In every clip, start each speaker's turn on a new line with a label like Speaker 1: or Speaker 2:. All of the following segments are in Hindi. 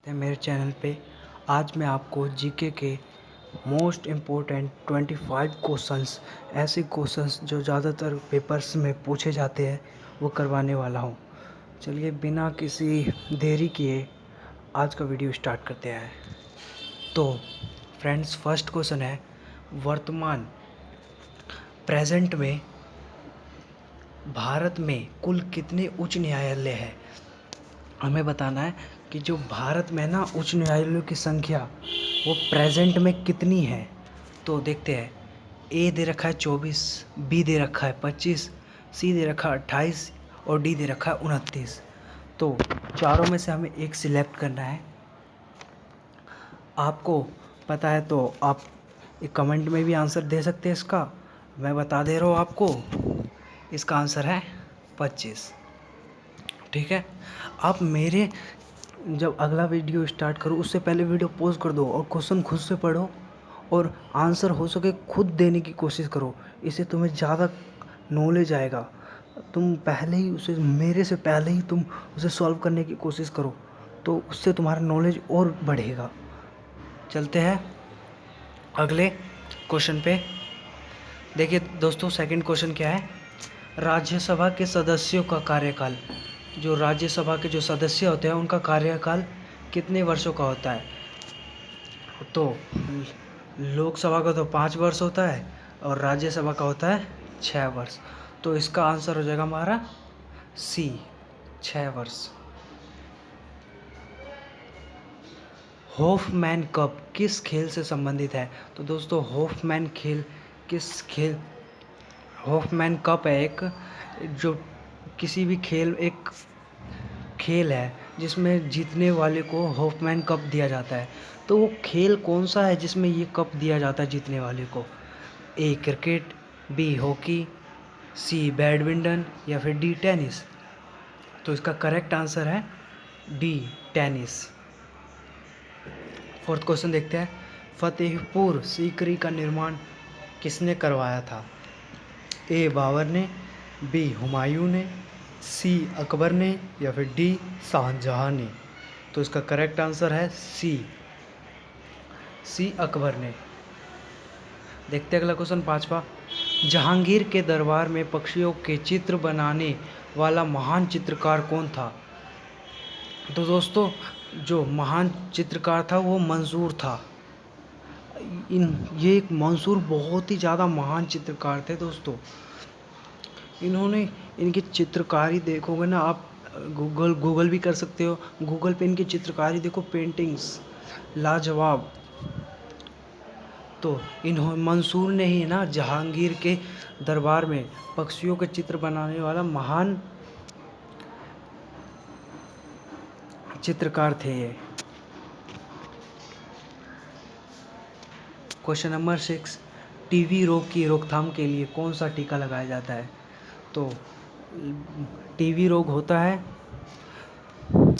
Speaker 1: है मेरे चैनल पे। आज मैं आपको जीके के मोस्ट इम्पोर्टेंट 25 क्वेश्चंस, ऐसे क्वेश्चंस जो ज़्यादातर पेपर्स में पूछे जाते हैं, वो करवाने वाला हूँ। चलिए बिना किसी देरी किए आज का वीडियो स्टार्ट करते हैं। तो फ्रेंड्स, फर्स्ट क्वेश्चन है, वर्तमान प्रेजेंट में भारत में कुल कितने उच्च न्यायालय हैं? हमें बताना है कि जो भारत में ना उच्च न्यायालयों की संख्या वो प्रेजेंट में कितनी है। तो देखते हैं, ए दे रखा है 24, बी दे रखा है 25, सी दे रखा है 28 और डी दे रखा है 29। तो चारों में से हमें एक सिलेक्ट करना है। आपको पता है तो आप एक कमेंट में भी आंसर दे सकते हैं इसका। मैं बता दे रहा हूँ आपको, इसका आंसर है 25। ठीक है, आप मेरे जब अगला वीडियो स्टार्ट करो उससे पहले वीडियो पॉज कर दो और क्वेश्चन खुद से पढ़ो और आंसर हो सके खुद देने की कोशिश करो। इससे तुम्हें ज़्यादा नॉलेज आएगा। तुम पहले ही उसे, मेरे से पहले ही तुम उसे सॉल्व करने की कोशिश करो, तो उससे तुम्हारा नॉलेज और बढ़ेगा। चलते हैं अगले क्वेश्चन पे। देखिए दोस्तों, सेकंड क्वेश्चन क्या है, राज्यसभा के सदस्यों का कार्यकाल, जो राज्यसभा के जो सदस्य होते हैं उनका कार्यकाल कितने वर्षों का होता है? तो लोकसभा का तो 5 वर्ष होता है और राज्यसभा का होता है 6 वर्ष। तो इसका आंसर हो जाएगा हमारा सी, 6 वर्ष। हॉफमैन कप किस खेल से संबंधित है? तो दोस्तों हॉफमैन हॉफमैन कप है एक, जो किसी भी एक खेल है जिसमें जीतने वाले को हॉफमैन कप दिया जाता है। तो वो खेल कौन सा है जिसमें ये कप दिया जाता है जीतने वाले को? ए क्रिकेट, बी हॉकी, सी बैडमिंटन या फिर डी टेनिस। तो इसका करेक्ट आंसर है डी टेनिस। फोर्थ क्वेश्चन देखते हैं, फतेहपुर सीकरी का निर्माण किसने करवाया था? ए बाबर ने, बी हुमायूं ने, सी अकबर ने या फिर डी शाहजहां ने। तो इसका करेक्ट आंसर है सी अकबर ने। देखते हैं अगला क्वेश्चन, पांचवा, जहांगीर के दरबार में पक्षियों के चित्र बनाने वाला महान चित्रकार कौन था? तो दोस्तों जो महान चित्रकार था वो मंसूर था। ये एक मंसूर बहुत ही ज़्यादा महान चित्रकार थे दोस्तों। इन्होंने, इनकी चित्रकारी देखोगे ना आप, गूगल भी कर सकते हो, गूगल पे इनकी चित्रकारी देखो, पेंटिंग्स लाजवाब। तो मंसूर ने ही ना जहांगीर के दरबार में पक्षियों के चित्र बनाने वाला महान चित्रकार थे ये। क्वेश्चन नंबर 6, टीबी रोग की रोकथाम के लिए कौन सा टीका लगाया जाता है? तो टीबी रोग होता है,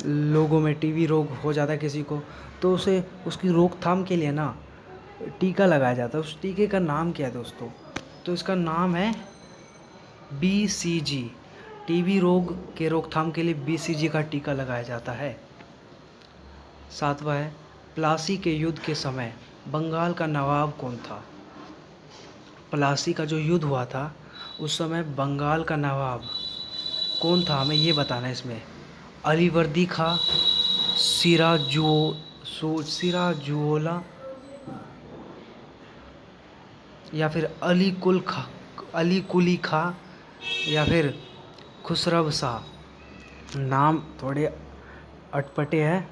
Speaker 1: लोगों में टीबी रोग हो जाता है किसी को, तो उसे उसकी रोकथाम के लिए ना टीका लगाया जाता है। उस टीके का नाम क्या है दोस्तों? तो इसका नाम है BCG। टीबी रोग के रोकथाम के लिए BCG का टीका लगाया जाता है। सातवां है, प्लासी के युद्ध के समय बंगाल का नवाब कौन था? प्लासी का जो युद्ध हुआ था उस समय बंगाल का नवाब कौन था, हमें ये बताना है इसमें। अलीवर्दी खां, सिराजुओला या फिर अली कुली खां या फिर खुसरव शाह। नाम थोड़े अटपटे हैं,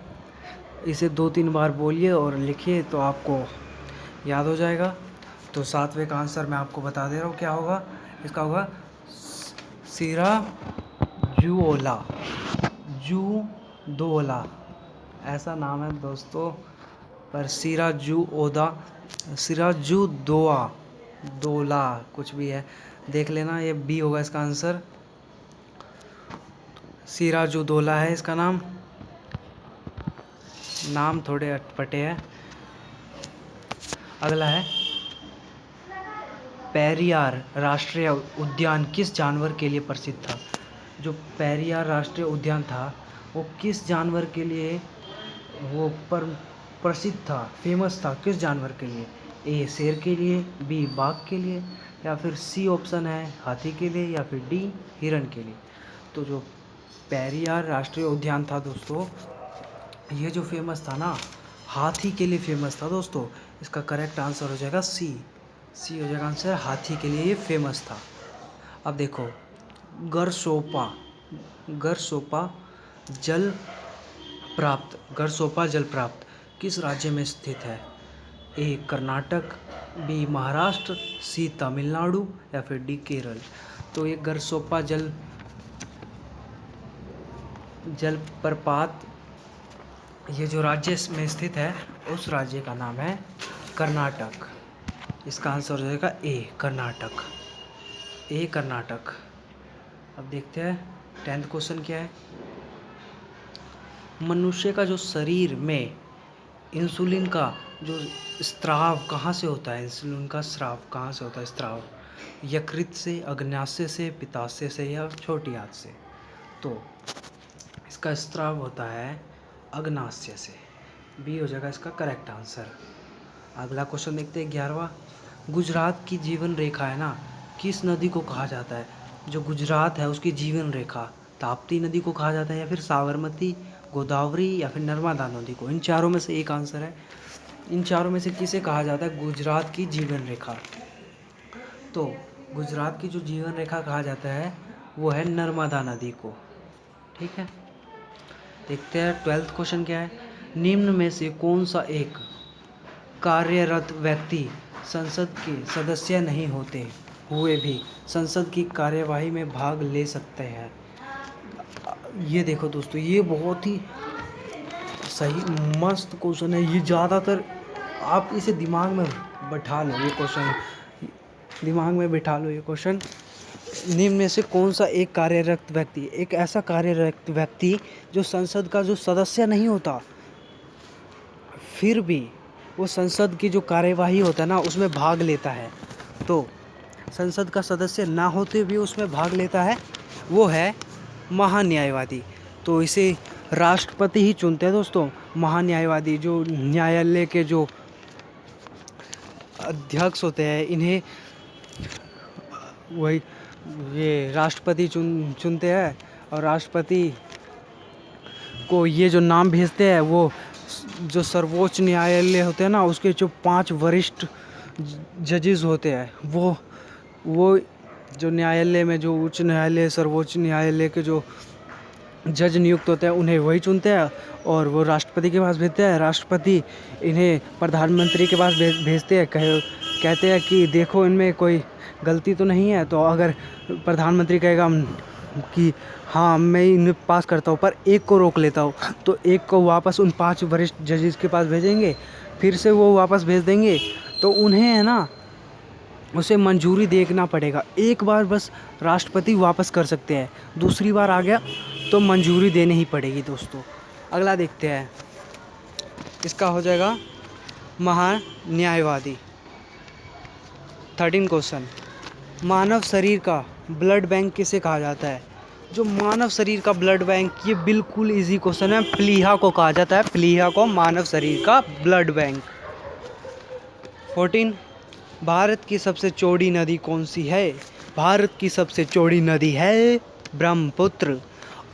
Speaker 1: इसे 2-3 बार बोलिए और लिखिए तो आपको याद हो जाएगा। तो सातवें का आंसर मैं आपको बता दे रहा हूँ क्या होगा। इसका होगा सिराजुदौला, ऐसा नाम है दोस्तों, पर सिराजुदौला कुछ भी है, देख लेना। ये बी होगा इसका आंसर, सिराजुदौला है इसका नाम थोड़े अटपटे हैं। अगला है, पेरियार राष्ट्रीय उद्यान किस जानवर के लिए प्रसिद्ध था? जो पेरियार राष्ट्रीय उद्यान था वो किस जानवर के लिए वो पर प्रसिद्ध था, फेमस था किस जानवर के लिए? ए शेर के लिए, बी बाघ के लिए, या फिर सी ऑप्शन है हाथी के लिए, या फिर डी हिरण के लिए। तो जो पेरियार राष्ट्रीय उद्यान था दोस्तों, ये जो फेमस था ना, हाथी के लिए फेमस था दोस्तों। इसका करेक्ट आंसर हो जाएगा सी। सी हो जाएगा आंसर, हाथी के लिए ये फेमस था। अब देखो, गरसोपा जल गरसोपा जलप्रपात किस राज्य में स्थित है? ए कर्नाटक, बी महाराष्ट्र, सी तमिलनाडु, या फिर डी केरल। तो ये गरसोपा जलप्रपात ये जो राज्य में स्थित है, उस राज्य का नाम है कर्नाटक। इसका आंसर हो जाएगा ए कर्नाटक। ए कर्नाटक। अब देखते हैं 10th क्वेश्चन क्या है। मनुष्य का जो शरीर में इंसुलिन का जो स्राव कहाँ से होता है? इंसुलिन का स्राव कहाँ से होता है? स्राव यकृत से, अग्न्याशय से, पित्ताशय से, या छोटी आंत से? तो इसका स्राव होता है अग्न्याशय से। बी हो जाएगा इसका करेक्ट आंसर। अगला क्वेश्चन देखते हैं 11वां। गुजरात की जीवन रेखा है ना, किस नदी को कहा जाता है? जो गुजरात है उसकी जीवन रेखा ताप्ती नदी को कहा जाता है, या फिर साबरमती, गोदावरी, या फिर नर्मदा नदी को? इन चारों में से एक आंसर है। इन चारों में से किसे कहा जाता है गुजरात की जीवन रेखा? तो गुजरात की जो जीवन रेखा कहा जाता है वो है नर्मदा नदी को। ठीक है, देखते हैं 12th क्वेश्चन क्या है। निम्न में से कौन सा एक कार्यरत व्यक्ति संसद के सदस्य नहीं होते हुए भी संसद की कार्यवाही में भाग ले सकते हैं? ये देखो दोस्तों, ये बहुत ही सही मस्त क्वेश्चन है। ये ज़्यादातर आप इसे दिमाग में बैठा लो, ये क्वेश्चन दिमाग में बैठा लो। ये क्वेश्चन, निम्न में से कौन सा एक कार्यरत व्यक्ति, एक ऐसा कार्यरत व्यक्ति जो संसद का जो सदस्य नहीं होता फिर भी वो संसद की जो कार्यवाही होता है ना उसमें भाग लेता है? तो संसद का सदस्य ना होते भी उसमें भाग लेता है, वो है महान्यायवादी। तो इसे राष्ट्रपति ही चुनते हैं दोस्तों। महान्यायवादी जो न्यायालय के जो अध्यक्ष होते हैं, इन्हें वही ये राष्ट्रपति चुनते हैं, और राष्ट्रपति को ये जो नाम भेजते हैं वो जो सर्वोच्च न्यायालय होते हैं ना उसके जो 5 वरिष्ठ जजेस होते हैं, वो जो न्यायालय में जो उच्च न्यायालय, सर्वोच्च न्यायालय के जो जज नियुक्त होते हैं उन्हें वही चुनते हैं, और वो राष्ट्रपति के पास भेजते हैं। राष्ट्रपति इन्हें प्रधानमंत्री के पास भेजते हैं, कहते हैं कि देखो इनमें कोई गलती तो नहीं है। तो अगर प्रधानमंत्री कहेगा कि हाँ मैं इन्हें पास करता हूँ, पर एक को रोक लेता हूँ, तो एक को वापस उन 5 वरिष्ठ जजेस के पास भेजेंगे, फिर से वो वापस भेज देंगे। तो उन्हें है ना उसे मंजूरी देखना पड़ेगा। एक बार बस राष्ट्रपति वापस कर सकते हैं, दूसरी बार आ गया तो मंजूरी देनी ही पड़ेगी दोस्तों। अगला देखते हैं, इसका हो जाएगा महान्यायवादी। 13 क्वेश्चन, मानव शरीर का ब्लड बैंक किसे कहा जाता है? जो मानव शरीर का ब्लड बैंक, ये बिल्कुल इजी क्वेश्चन है। प्लीहा को कहा जाता है, प्लीहा को मानव शरीर का ब्लड बैंक। 14, भारत की सबसे चौड़ी नदी कौन सी है? भारत की सबसे चौड़ी नदी है ब्रह्मपुत्र,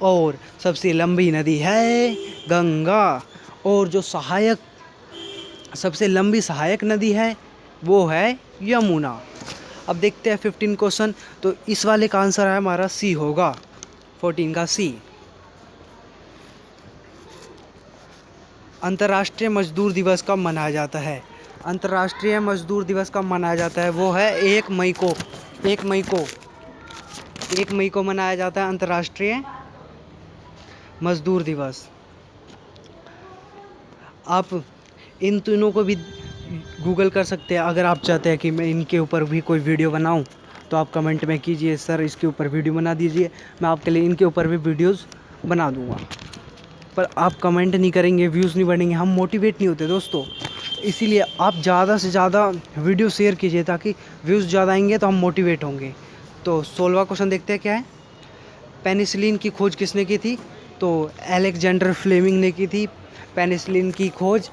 Speaker 1: और सबसे लंबी नदी है गंगा, और जो सबसे लंबी सहायक नदी है वो है यमुना। अब देखते हैं 15 क्वेश्चन। तो इस वाले का आंसर है हमारा सी होगा, 14 का सी। अंतर्राष्ट्रीय मजदूर दिवस कब मनाया जाता है? अंतर्राष्ट्रीय मजदूर दिवस कब मनाया जाता है? वो है 1 मई को। 1 मई को मनाया जाता है अंतर्राष्ट्रीय मजदूर दिवस। आप इन तीनों को भी गूगल कर सकते हैं। अगर आप चाहते हैं कि मैं इनके ऊपर भी कोई वीडियो बनाऊं तो आप कमेंट में कीजिए, सर इसके ऊपर वीडियो बना दीजिए, मैं आपके लिए इनके ऊपर भी वीडियोस बना दूंगा। पर आप कमेंट नहीं करेंगे, व्यूज़ नहीं बढ़ेंगे, हम मोटिवेट नहीं होते दोस्तों। इसीलिए आप ज़्यादा से ज़्यादा वीडियो शेयर कीजिए ताकि व्यूज़ ज़्यादा आएंगे तो हम मोटिवेट होंगे। तो 16वां क्वेश्चन देखते हैं क्या है। पेनिसिलिन की खोज किसने की थी? तो अलेक्जेंडर फ्लेमिंग ने की थी। पेनिसिलिन की खोज?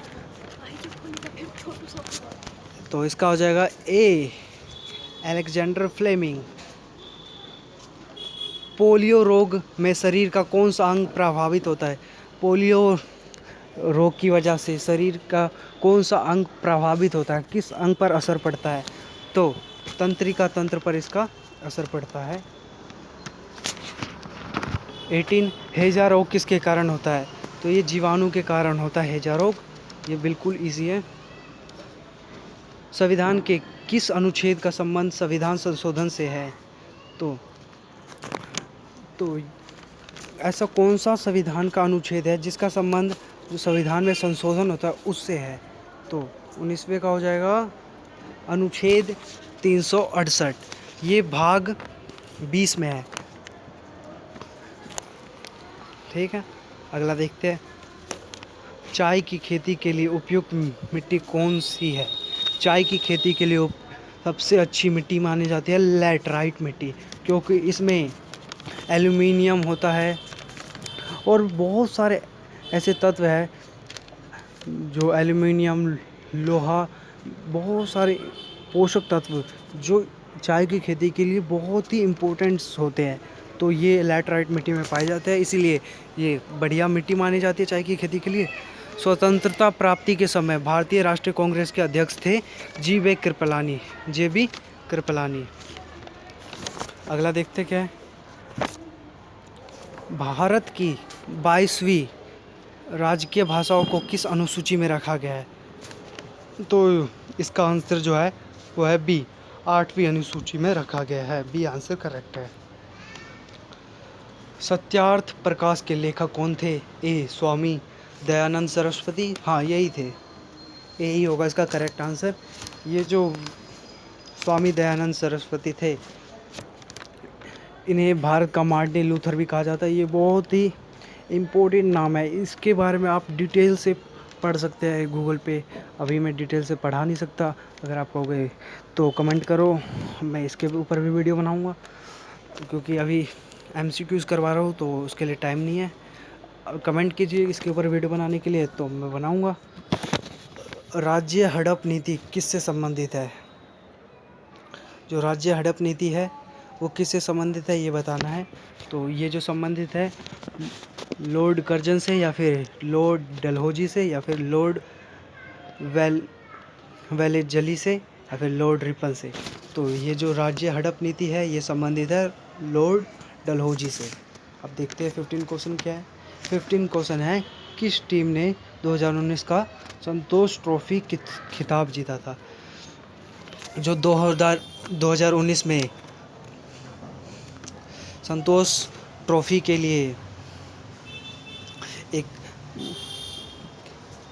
Speaker 1: तो इसका हो जाएगा ए, अलेक्जेंडर फ्लेमिंग। पोलियो रोग में शरीर का कौन सा अंग प्रभावित होता है? पोलियो रोग की वजह से शरीर का कौन सा अंग प्रभावित होता है, किस अंग पर असर पड़ता है? तो तंत्रिका तंत्र पर इसका असर पड़ता है। 18 हैजा रोग किसके कारण होता है? तो ये जीवाणु के कारण होता है हैजा रोग। ये बिल्कुल इजी है। संविधान के किस अनुच्छेद का संबंध संविधान संशोधन से है? तो ऐसा कौन सा संविधान का अनुच्छेद है जिसका संबंध जो संविधान में संशोधन होता है उससे है? तो 19वें का हो जाएगा अनुच्छेद 368। ये भाग 20 में है। ठीक है, अगला देखते हैं। चाय की खेती के लिए उपयुक्त मिट्टी कौन सी है? चाय की खेती के लिए सबसे अच्छी मिट्टी मानी जाती है लैटराइट मिट्टी, क्योंकि इसमें एल्युमिनियम होता है और बहुत सारे ऐसे तत्व हैं जो एल्युमिनियम, लोहा, बहुत सारे पोषक तत्व जो चाय की खेती के लिए बहुत ही इम्पोर्टेंट्स होते हैं। तो ये लैटराइट मिट्टी में पाए जाते हैं, इसीलिए ये बढ़िया मिट्टी मानी जाती है चाय की खेती के लिए। स्वतंत्रता प्राप्ति के समय भारतीय राष्ट्रीय कांग्रेस के अध्यक्ष थे जी.वी. कृपलानी, जे.बी. कृपलानी। अगला देखते क्या है। भारत की 22वीं राजकीय भाषाओं को किस अनुसूची में रखा गया है? तो इसका आंसर जो है वो है बी, 8वीं अनुसूची में रखा गया है। बी आंसर करेक्ट है। सत्यार्थ प्रकाश के लेखक कौन थे? ए, स्वामी दयानंद सरस्वती। हाँ, यही थे, यही होगा इसका करेक्ट आंसर। ये जो स्वामी दयानंद सरस्वती थे, इन्हें भारत का मार्टिन लूथर भी कहा जाता है। ये बहुत ही इम्पोर्टेंट नाम है, इसके बारे में आप डिटेल से पढ़ सकते हैं गूगल पे। अभी मैं डिटेल से पढ़ा नहीं सकता, अगर आप कहोगे तो कमेंट करो, मैं इसके ऊपर भी वीडियो बनाऊंगा, क्योंकि अभी MCQs करवा रहा हूँ तो उसके लिए टाइम नहीं है। कमेंट कीजिए इसके ऊपर वीडियो बनाने के लिए, तो मैं बनाऊंगा। राज्य हड़प नीति किससे संबंधित है? जो राज्य हड़प नीति है वो किससे संबंधित है ये बताना है। तो ये जो संबंधित है लॉर्ड कर्जन से, या फिर लॉर्ड डलहौजी से, या फिर लॉर्ड वेलेजली से, या फिर लॉर्ड रिपन से। तो ये जो राज्य हड़प नीति है ये संबंधित है लॉर्ड डलहौजी से। अब देखते हैं 15 क्वेश्चन क्या है। 15 क्वेश्चन है, किस टीम ने 2019 का संतोष ट्रॉफी खिताब जीता था? जो 2019 में संतोष ट्रॉफी के लिए एक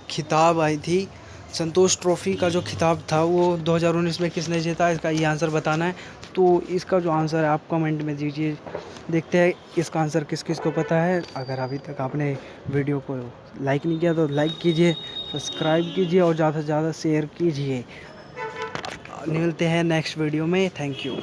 Speaker 1: खिताब आई थी, संतोष ट्रॉफी का जो खिताब था वो 2019 में किसने जीता, इसका ये आंसर बताना है। तो इसका जो आंसर है आप कमेंट में दीजिए। देखते हैं इसका आंसर किस किस को पता है। अगर अभी तक आपने वीडियो को लाइक नहीं किया तो लाइक कीजिए, सब्सक्राइब कीजिए और ज़्यादा से ज़्यादा शेयर कीजिए। मिलते हैं नेक्स्ट वीडियो में। Thank you.